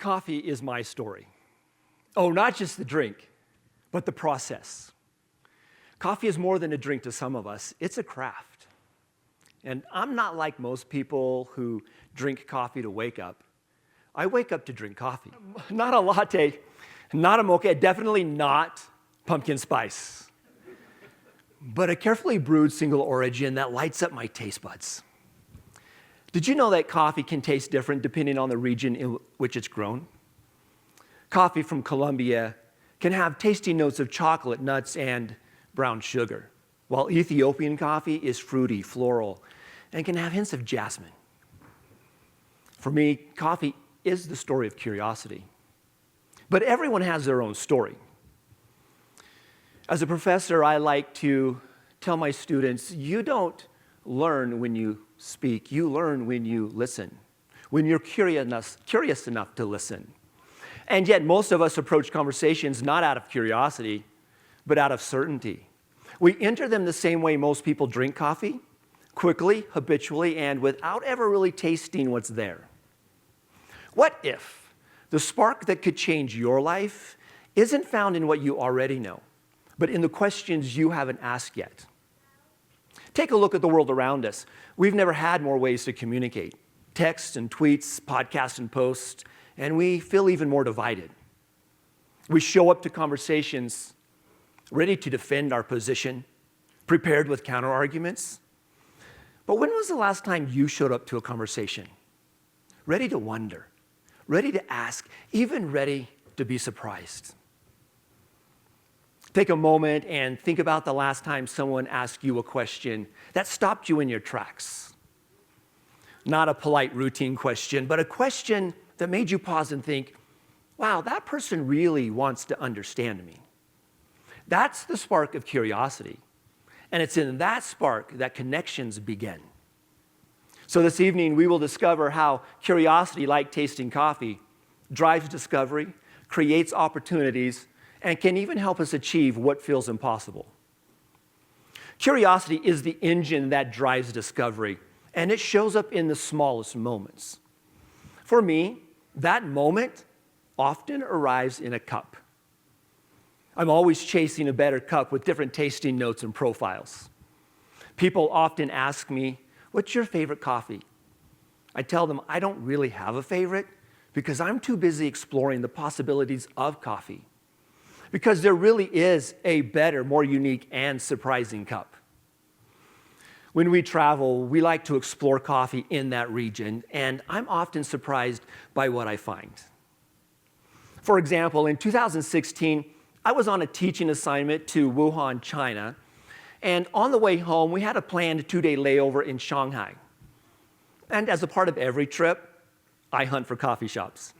Coffee is my story. Oh, not just the drink, but the process. Coffee is more than a drink to some of us. It's a craft. And I'm not like most people who drink coffee to wake up. I wake up to drink coffee. Not a latte, not a mocha, definitely not pumpkin spice, but a carefully brewed single origin that lights up my taste buds. Did you know that coffee can taste different depending on the region in which it's grown? Coffee from Colombia can have tasty notes of chocolate, nuts, and brown sugar, while Ethiopian coffee is fruity, floral, and can have hints of jasmine. For me, coffee is the story of curiosity. But everyone has their own story. As a professor, I like to tell my students, you don't learn when you speak, you learn when you listen, when you're curious enough to listen. And yet most of us approach conversations not out of curiosity, but out of certainty. We enter them the same way most people drink coffee, quickly, habitually, and without ever really tasting what's there. What if the spark that could change your life isn't found in what you already know, but in the questions you haven't asked yet? Take a look at the world around us. We've never had more ways to communicate. Texts and tweets, podcasts and posts, and we feel even more divided. We show up to conversations ready to defend our position, prepared with counter-arguments. But when was the last time you showed up to a conversation? Ready to wonder, ready to ask, even ready to be surprised. Take a moment and think about the last time someone asked you a question that stopped you in your tracks. Not a polite routine question, but a question that made you pause and think, wow, that person really wants to understand me. That's the spark of curiosity. And it's in that spark that connections begin. So this evening, we will discover how curiosity, like tasting coffee, drives discovery, creates opportunities, and can even help us achieve what feels impossible. Curiosity is the engine that drives discovery, and it shows up in the smallest moments. For me, that moment often arrives in a cup. I'm always chasing a better cup with different tasting notes and profiles. People often ask me, what's your favorite coffee? I tell them I don't really have a favorite because I'm too busy exploring the possibilities of coffee. Because there really is a better, more unique, and surprising cup. When we travel, we like to explore coffee in that region, and I'm often surprised by what I find. For example, in 2016, I was on a teaching assignment to Wuhan, China, and on the way home, we had a planned 2-day layover in Shanghai. And as a part of every trip, I hunt for coffee shops.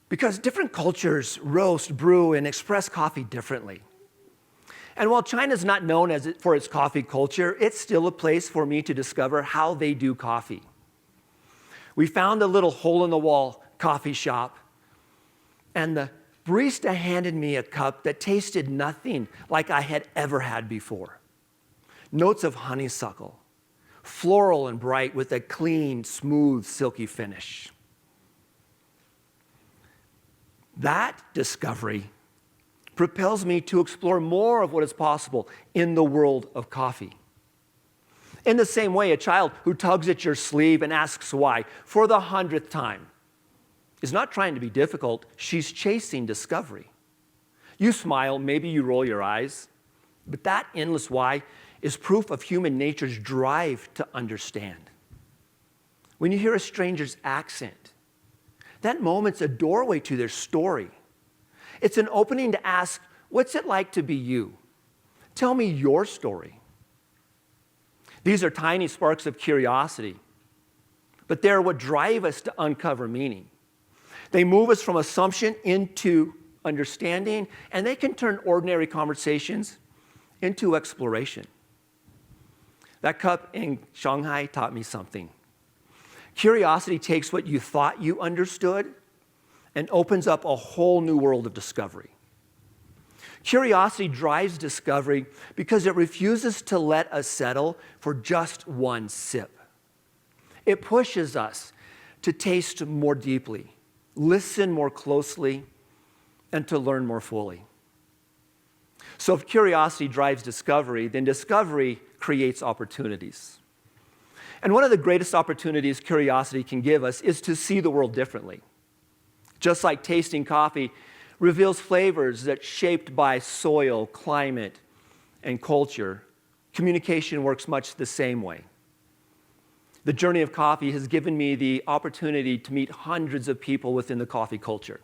Because different cultures roast, brew, and express coffee differently. And while China's not known for its coffee culture, it's still a place for me to discover how they do coffee. We found a little hole-in-the-wall coffee shop, and the barista handed me a cup that tasted nothing like I had ever had before. Notes of honeysuckle, floral and bright with a clean, smooth, silky finish. That discovery propels me to explore more of what is possible in the world of coffee. In the same way, a child who tugs at your sleeve and asks why for the 100th time is not trying to be difficult, she's chasing discovery. You smile, maybe you roll your eyes, but that endless why is proof of human nature's drive to understand. When you hear a stranger's accent, that moment's a doorway to their story. It's an opening to ask, what's it like to be you? Tell me your story. These are tiny sparks of curiosity, but they're what drive us to uncover meaning. They move us from assumption into understanding, and they can turn ordinary conversations into exploration. That cup in Shanghai taught me something. Curiosity takes what you thought you understood and opens up a whole new world of discovery. Curiosity drives discovery because it refuses to let us settle for just one sip. It pushes us to taste more deeply, listen more closely, and to learn more fully. So if curiosity drives discovery, then discovery creates opportunities. And one of the greatest opportunities curiosity can give us is to see the world differently. Just like tasting coffee reveals flavors that's shaped by soil, climate, and culture, communication works much the same way. The journey of coffee has given me the opportunity to meet hundreds of people within the coffee culture.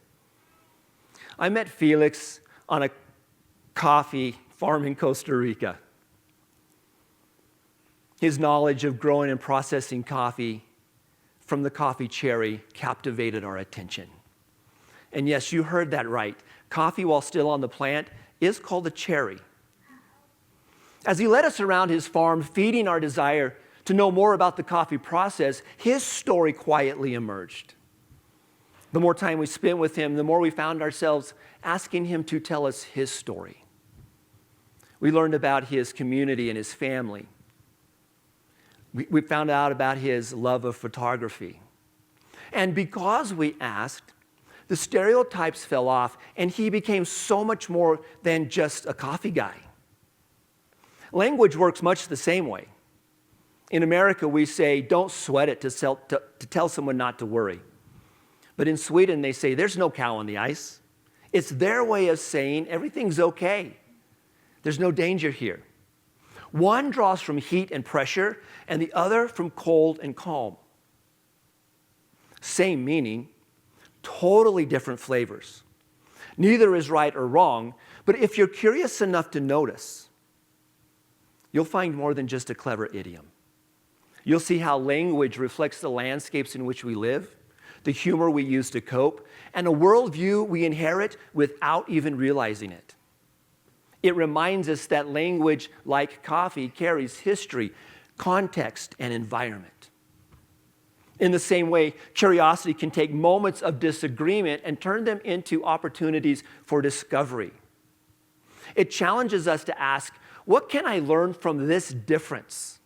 I met Felix on a coffee farm in Costa Rica. His knowledge of growing and processing coffee from the coffee cherry captivated our attention. And yes, you heard that right. Coffee, while still on the plant, is called a cherry. As he led us around his farm, feeding our desire to know more about the coffee process, his story quietly emerged. The more time we spent with him, the more we found ourselves asking him to tell us his story. We learned about his community and his family. We found out about his love of photography. And because we asked, the stereotypes fell off, and he became so much more than just a coffee guy. Language works much the same way. In America, we say, don't sweat it to tell someone not to worry. But in Sweden, they say, there's no cow on the ice. It's their way of saying everything's okay. There's no danger here. One draws from heat and pressure, and the other from cold and calm. Same meaning, totally different flavors. Neither is right or wrong, but if you're curious enough to notice, you'll find more than just a clever idiom. You'll see how language reflects the landscapes in which we live, the humor we use to cope, and a worldview we inherit without even realizing it. It reminds us that language, like coffee, carries history, context, and environment. In the same way, curiosity can take moments of disagreement and turn them into opportunities for discovery. It challenges us to ask, what can I learn from this difference?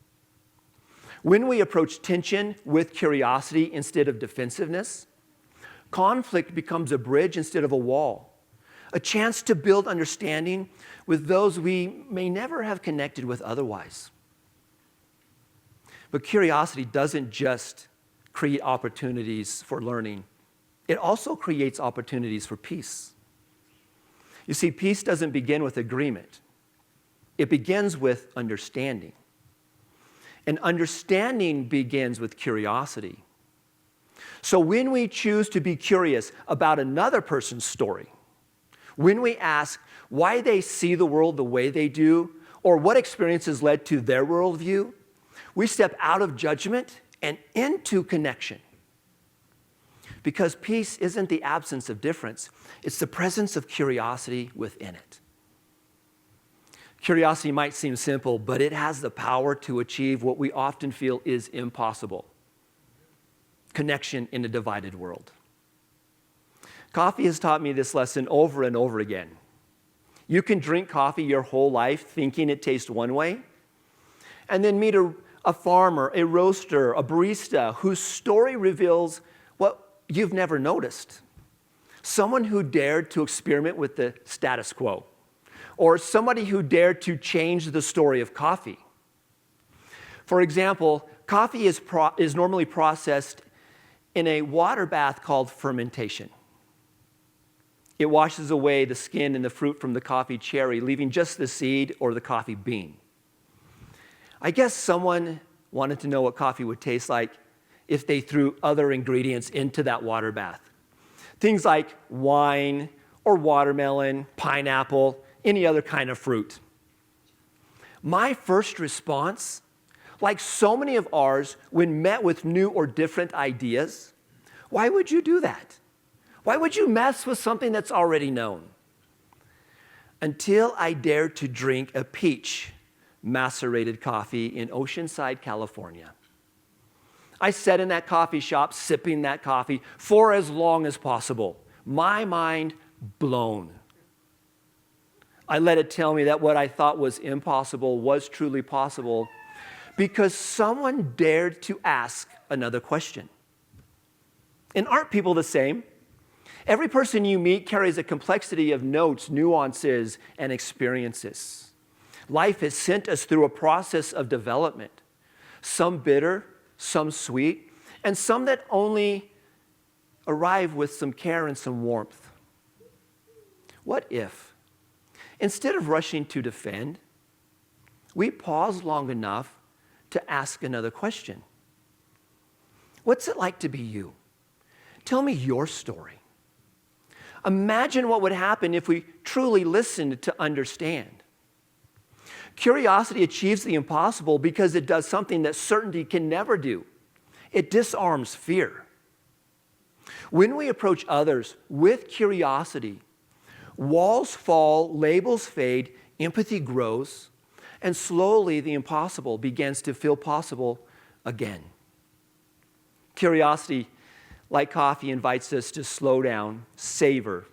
When we approach tension with curiosity instead of defensiveness, conflict becomes a bridge instead of a wall, a chance to build understanding with those we may never have connected with otherwise. But curiosity doesn't just create opportunities for learning. It also creates opportunities for peace. You see, peace doesn't begin with agreement. It begins with understanding. And understanding begins with curiosity. So when we choose to be curious about another person's story, when we ask why they see the world the way they do, or what experiences led to their worldview, we step out of judgment and into connection. Because peace isn't the absence of difference, it's the presence of curiosity within it. Curiosity might seem simple, but it has the power to achieve what we often feel is impossible: connection in a divided world. Coffee has taught me this lesson over and over again. You can drink coffee your whole life thinking it tastes one way, and then meet a farmer, a roaster, a barista whose story reveals what you've never noticed. Someone who dared to experiment with the status quo, or somebody who dared to change the story of coffee. For example, coffee is normally processed in a water bath called fermentation. It washes away the skin and the fruit from the coffee cherry, leaving just the seed or the coffee bean. I guess someone wanted to know what coffee would taste like if they threw other ingredients into that water bath. Things like wine or watermelon, pineapple, any other kind of fruit. My first response, like so many of ours when met with new or different ideas, why would you do that? Why would you mess with something that's already known? Until I dared to drink a peach macerated coffee in Oceanside, California. I sat in that coffee shop sipping that coffee for as long as possible, my mind blown. I let it tell me that what I thought was impossible was truly possible because someone dared to ask another question. And aren't people the same? Every person you meet carries a complexity of notes, nuances, and experiences. Life has sent us through a process of development, some bitter, some sweet, and some that only arrive with some care and some warmth. What if, instead of rushing to defend, we pause long enough to ask another question? What's it like to be you? Tell me your story. Imagine what would happen if we truly listened to understand. Curiosity achieves the impossible because it does something that certainty can never do. It disarms fear. When we approach others with curiosity, walls fall, labels fade, empathy grows, and slowly the impossible begins to feel possible again. Curiosity, like coffee, invites us to slow down, savor,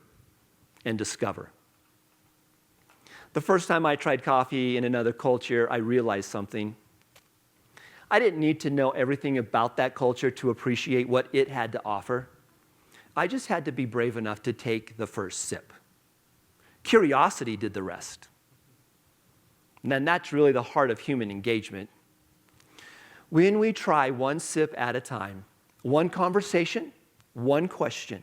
and discover. The first time I tried coffee in another culture, I realized something. I didn't need to know everything about that culture to appreciate what it had to offer. I just had to be brave enough to take the first sip. Curiosity did the rest. And then that's really the heart of human engagement. When we try one sip at a time, one conversation, one question,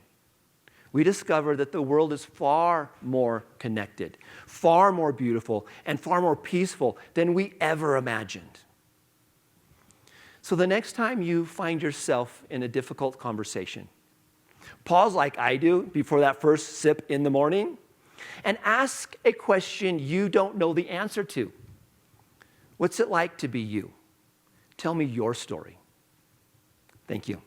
we discover that the world is far more connected, far more beautiful, and far more peaceful than we ever imagined. So the next time you find yourself in a difficult conversation, pause like I do before that first sip in the morning and ask a question you don't know the answer to. What's it like to be you? Tell me your story. Thank you.